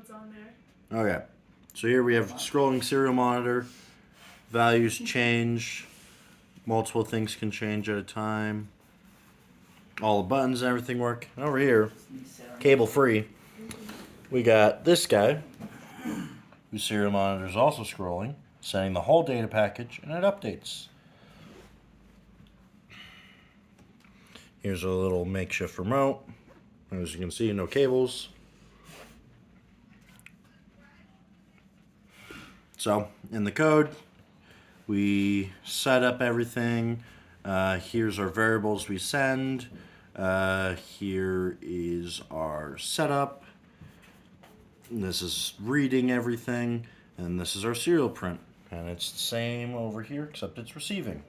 what's on there. Okay. So here we have scrolling serial monitor. Values change. Multiple things can change at a time. All the buttons and everything work. And over here, cable free, we got this guy, whose serial monitor is also scrolling, sending the whole data package, and it updates. Here's a little makeshift remote. As you can see, no cables. So, in the code, we set up everything. Here's our variables we send. Here is our setup. This is reading everything. And this is our serial print. And it's the same over here, except it's receiving.